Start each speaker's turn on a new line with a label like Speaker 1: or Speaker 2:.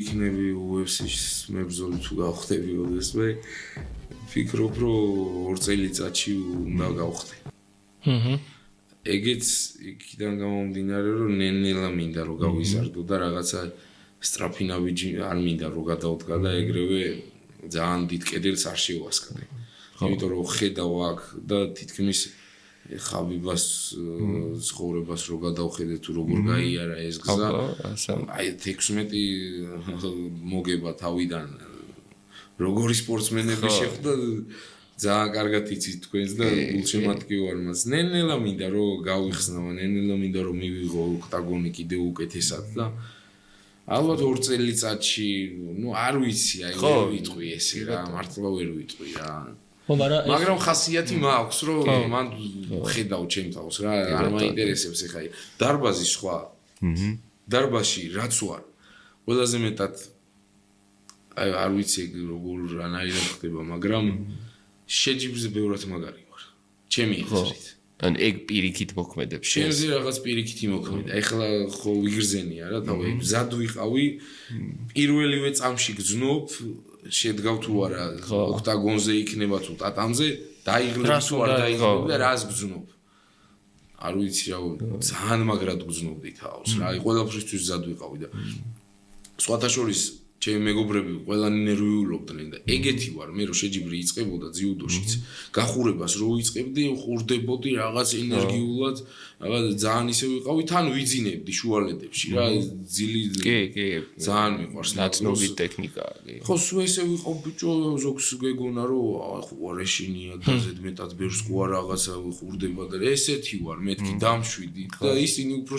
Speaker 1: იქნები UFC-ს მებრძოლი თუ გავხდები ოდესმე ვფიქრობ რომ 2 წელიწადში უნდა გავხდე. ეგეც იქიდან გამომდინარე რომ ნელ-ნელა მინდა რომ გავიზარდო და რაღაცა სწრაფი ნაბიჯი არ მინდა რომ გადავდგა და ეგრევე ძალიან დიდ კედელს არ შევასკდე. იმიტომ რომ ხედავ აქ და თითქმის ხაბიბას ცხოვრებას რო გადავხედე თუ როგორ გაიარა ეს გზა აი 16 მოგება თავიდან როგორი სპორტსმენები შეხვდა ძალიან კარგად იცით თქვენს და გულშემატკივი ვარ მას ნელ-ნელა მინდა რომ გავიხსნა ნელ-ნელა მინდა რომ მივიღო ოქტაგონი კიდევ უკეთესად და ალბათ 2 წელიწადში ნუ არ ვიცი აი ვერ ვიტყვი ესე რა მართლა ვერ ვიტყვი რა მაგრამ ხასიათი მაქვს რომ მან ხედავ ჩემ თავს რა არ მაინტერესებს ეხა დარბაზი სხვა დარბაზში რაც ვარ ყველაზე მეტად აი არ ვიცი როგორ რანაირად ხდება მაგრამ შეჯიბრზე ბევრად მაგარი ვარ ჩემი აზრით
Speaker 2: ან ეგ პირიქით მოქმედებს
Speaker 1: შენზე რაღაც პირიქით იმოქმედა ეხლა ხო ვიგრძენია რა თავი მზად ვიყავი პირველივე წამში გძნობ შედგავ თუ არა ოქტაგონზე იქნება თუ ტატამზე დაიღლებ თუ არ დაიღლებ და რას გძნობ არ ვიცი რა ძალიან მაგრად გძნობდი თავს რა აი ყველაფრისთვის მზად ვიყავი და სხვათა შორის ჩემი მეგობრები ყველანი ნერვიულობდნენ და ეგეთი ვარ მე რომ შეჯიბრი იწყებოდა ძიუდოშიც გახურებას რო ვიწყებდი ხურდებოდი რაღაც ენერგიულად რაღაც ძალიან ისე ვიყავი თან ვიძინებდი შუალედებში რა ძილი
Speaker 2: კი
Speaker 1: ძალიან მიყვარს
Speaker 2: ნაცნობი ტექნიკაა კი
Speaker 1: ხო სულ ესე ვიყავ ბიჭო ზოგს გეგონა რომ ხო რეშინია და ზედმეტად ბევრს ყვა რაღაცა ხურდება და ესეთი ვარ მეთქი დამშვიდი და ისინი უფრო